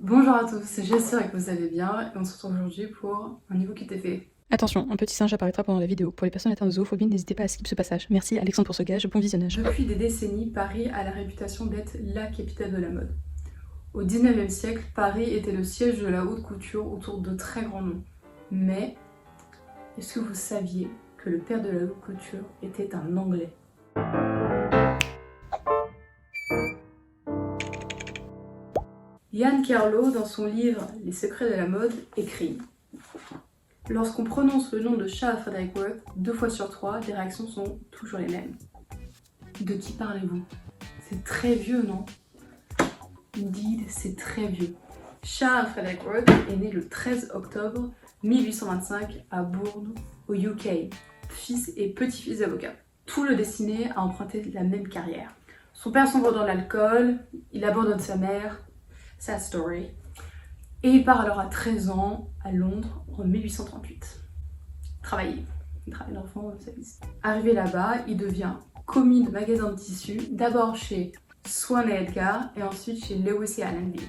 Bonjour à tous, j'espère que vous allez bien et on se retrouve aujourd'hui pour un niveau QTP. Attention, un petit singe apparaîtra pendant la vidéo. Pour les personnes atteintes de zoophobie, n'hésitez pas à skip ce passage. Merci Alexandre pour ce gage, bon visionnage. Depuis des décennies, Paris a la réputation d'être la capitale de la mode. Au 19e siècle, Paris était le siège de la haute couture autour de très grands noms. Mais, est-ce que vous saviez que le père de la haute couture était un Anglais ? Yann Kerlo, dans son livre Les secrets de la mode, écrit: lorsqu'on prononce le nom de Charles Frederick Worth 2 fois sur 3, les réactions sont toujours les mêmes. De qui parlez-vous ? C'est très vieux, non ? Indeed, c'est très vieux. Charles Frederick Worth est né le 13 octobre 1825 à Bourne, au UK, fils et petit-fils d'avocat. Tout le destinait à emprunter la même carrière. Son père sombre dans l'alcool, il abandonne sa mère, sad story, et il part alors à 13 ans à Londres en 1838. Travailler. Il travaille d'enfant dans sa vie. Arrivé là-bas, il devient commis de magasin de tissus, d'abord chez Swan et Edgar et ensuite chez Lewis et Allenby.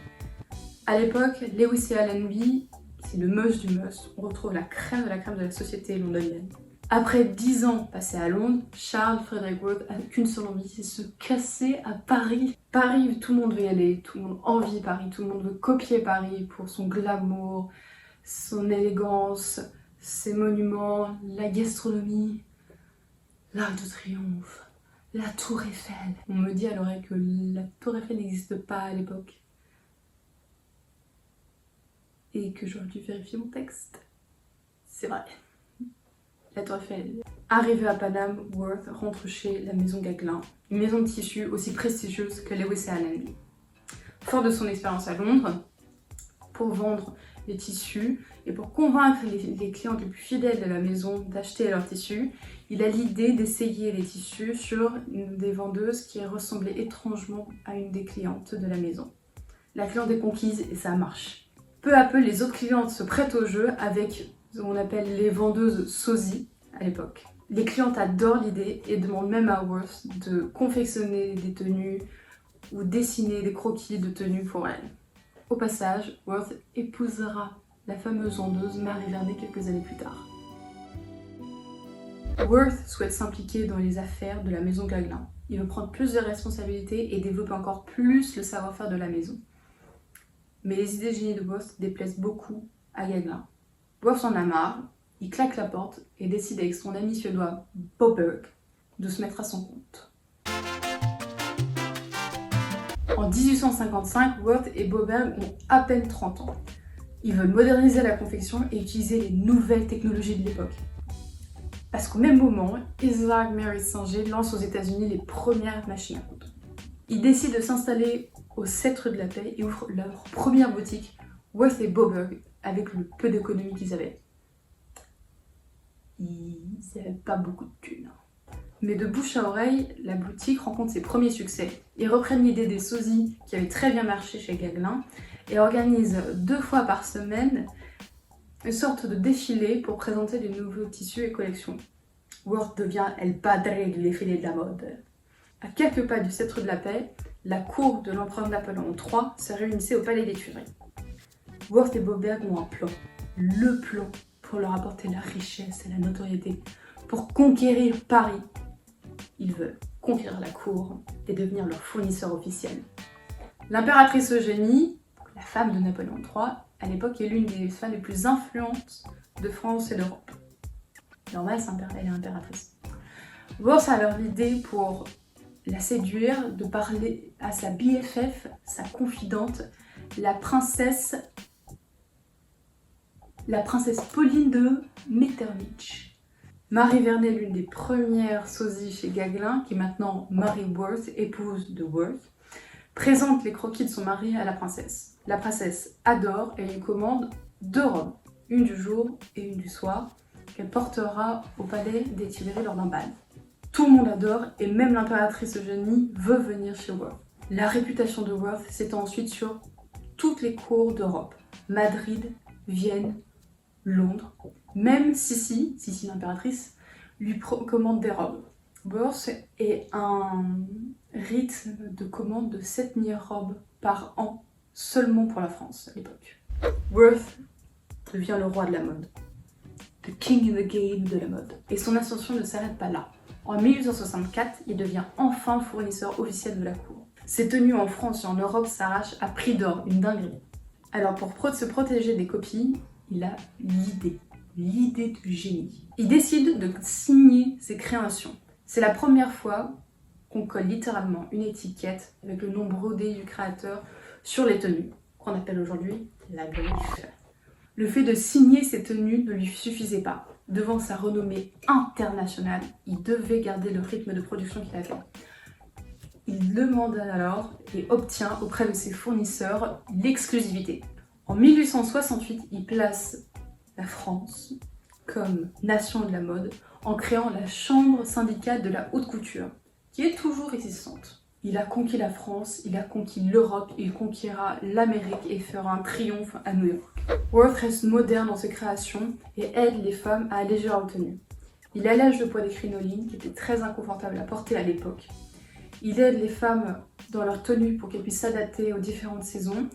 À l'époque, Lewis et Allenby, c'est le must du must. On retrouve la crème de la société londonienne. Après 10 ans passés à Londres, Charles Frederick Worth n'a qu'une seule envie, c'est se casser à Paris. Paris, tout le monde veut y aller, tout le monde envie Paris, tout le monde veut copier Paris pour son glamour, son élégance, ses monuments, la gastronomie, l'Arc de Triomphe, la Tour Eiffel. On me dit à l'oreille que la Tour Eiffel n'existe pas à l'époque. Et que j'aurais dû vérifier mon texte. C'est vrai. La Tour Eiffel. Arrivé à Paname, Worth rentre chez la maison Gagglin, une maison de tissus aussi prestigieuse que Lewis et Allenby. Fort de son expérience à Londres, pour vendre les tissus et pour convaincre les clientes les plus fidèles de la maison d'acheter leurs tissus, il a l'idée d'essayer les tissus sur une des vendeuses qui ressemblait étrangement à une des clientes de la maison. La cliente est conquise et ça marche. Peu à peu, les autres clientes se prêtent au jeu avec ce qu'on appelle les vendeuses sosies à l'époque. Les clientes adorent l'idée et demandent même à Worth de confectionner des tenues ou dessiner des croquis de tenues pour elles. Au passage, Worth épousera la fameuse vendeuse Marie Vernet quelques années plus tard. Worth souhaite s'impliquer dans les affaires de la maison Gagglin. Il veut prendre plus de responsabilités et développer encore plus le savoir-faire de la maison. Mais les idées génies de Worth déplaisent beaucoup à Gagglin. Worth en a marre, il claque la porte et décide avec son ami suédois Boberg de se mettre à son compte. En 1855, Worth et Boberg ont à peine 30 ans. Ils veulent moderniser la confection et utiliser les nouvelles technologies de l'époque. Parce qu'au même moment, Isaac Mary Singer lance aux États-Unis les premières machines à coudre. Ils décident de s'installer au 7 rue de la Paix et ouvrent leur première boutique, Worth et Boberg, avec le peu d'économie qu'ils avaient. Ils n'avaient pas beaucoup de thunes. Mais de bouche à oreille, la boutique rencontre ses premiers succès. Ils reprennent l'idée des sosies qui avait très bien marché chez Gagglin et organisent 2 fois par semaine une sorte de défilé pour présenter des nouveaux tissus et collections. Worth devient El Padre du défilé de la mode. À quelques pas du 7 rue de la Paix, la cour de l'empereur Napoléon III se réunissait au Palais des Tuileries. Worth et Boberg ont un plan. Le plan pour leur apporter la richesse et la notoriété, pour conquérir Paris. Ils veulent conquérir la cour et devenir leur fournisseur officiel. L'impératrice Eugénie, la femme de Napoléon III, à l'époque est l'une des femmes les plus influentes de France et d'Europe. Normal, elle est impératrice. Worth a alors l'idée pour la séduire de parler à sa BFF, sa confidente, la princesse Pauline de Metternich. Marie Vernet, l'une des premières sosies chez Gagglin, qui est maintenant Mary Worth, épouse de Worth, présente les croquis de son mari à la princesse. La princesse adore et lui commande 2 robes, une du jour et une du soir, qu'elle portera au palais des Tuileries lors d'un bal. Tout le monde adore et même l'impératrice Eugénie veut venir chez Worth. La réputation de Worth s'étend ensuite sur toutes les cours d'Europe, Madrid, Vienne, Londres. Même Sissi l'impératrice, lui commande des robes. Worth est un rythme de commande de 7000 robes par an seulement pour la France à l'époque. Worth devient le roi de la mode. The king in the game de la mode. Et son ascension ne s'arrête pas là. En 1864, il devient enfin fournisseur officiel de la cour. Ses tenues en France et en Europe s'arrachent à prix d'or, une dinguerie. Alors pour se protéger des copies, il a l'idée du génie. Il décide de signer ses créations. C'est la première fois qu'on colle littéralement une étiquette avec le nom brodé du créateur sur les tenues, qu'on appelle aujourd'hui la griffe. Le fait de signer ses tenues ne lui suffisait pas. Devant sa renommée internationale, il devait garder le rythme de production qu'il avait. Il demande alors et obtient auprès de ses fournisseurs l'exclusivité. En 1868, il place la France comme nation de la mode en créant la Chambre syndicale de la haute couture, qui est toujours existante. Il a conquis la France, il a conquis l'Europe, il conquérera l'Amérique et fera un triomphe à New York. Worth reste moderne dans ses créations et aide les femmes à alléger leur tenue. Il allège le poids des crinolines qui étaient très inconfortables à porter à l'époque. Il aide les femmes dans leur tenue pour qu'elles puissent s'adapter aux différentes saisons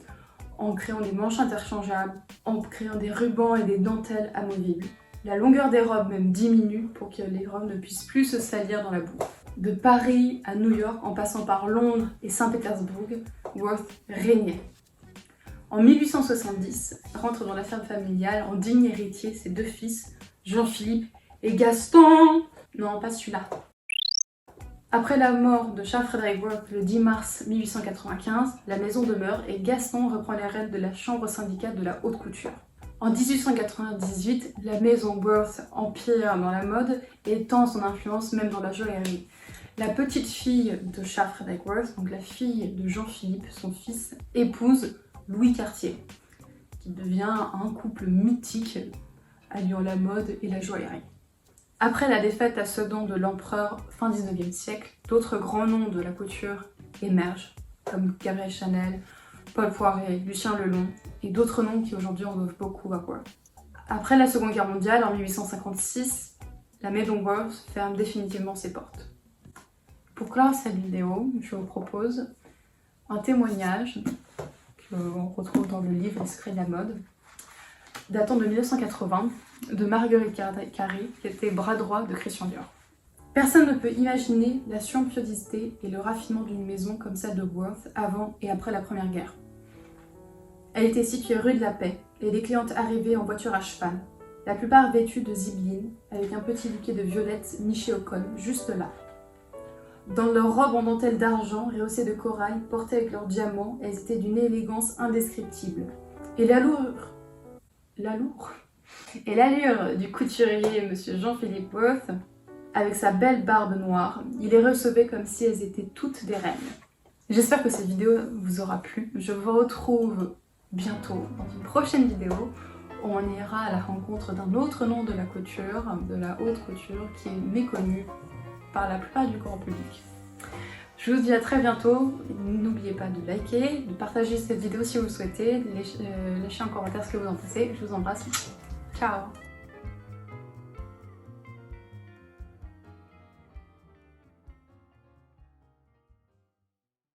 en créant des manches interchangeables, en créant des rubans et des dentelles amovibles. La longueur des robes même diminue pour que les robes ne puissent plus se salir dans la boue. De Paris à New York, en passant par Londres et Saint-Pétersbourg, Worth régnait. En 1870, rentre dans la ferme familiale en digne héritier ses deux fils, Jean-Philippe et Gaston. Non, pas celui-là. Après la mort de Charles Frederick Worth le 10 mars 1895, la maison demeure et Gaston reprend les rênes de la chambre syndicale de la haute couture. En 1898, la maison Worth empire dans la mode et étend son influence même dans la joaillerie. La petite fille de Charles Frederick Worth, donc la fille de Jean-Philippe, son fils, épouse Louis Cartier, qui devient un couple mythique alliant la mode et la joaillerie. Après la défaite à Sedan de l'empereur fin 19e siècle, d'autres grands noms de la couture émergent, comme Gabrielle Chanel, Paul Poiret, Lucien Lelon et d'autres noms qui aujourd'hui en doivent beaucoup à Worth. Après la Seconde Guerre mondiale, en 1856, la maison Worth ferme définitivement ses portes. Pour clore cette vidéo, je vous propose un témoignage qu'on retrouve dans le livre Les secrets de la mode, datant de 1980, de Marguerite Carré, qui était bras droit de Christian Dior. Personne ne peut imaginer la somptuosité et le raffinement d'une maison comme celle de Worth avant et après la Première Guerre. Elle était située rue de la Paix et les clientes arrivaient en voiture à cheval, la plupart vêtues de zibeline, avec un petit bouquet de violettes niché au col, juste là. Dans leurs robes en dentelle d'argent, rehaussées de corail, portées avec leurs diamants, elles étaient d'une élégance indescriptible. Et l'allure du couturier Monsieur Jean-Philippe Worth, avec sa belle barbe noire, il les recevait comme si elles étaient toutes des reines. J'espère que cette vidéo vous aura plu. Je vous retrouve bientôt dans une prochaine vidéo où on ira à la rencontre d'un autre nom de la couture, de la haute couture, qui est méconnu par la plupart du grand public. Je vous dis à très bientôt. N'oubliez pas de liker, de partager cette vidéo si vous le souhaitez, de lâcher un commentaire ce que vous en pensez. Je vous embrasse. Ciao.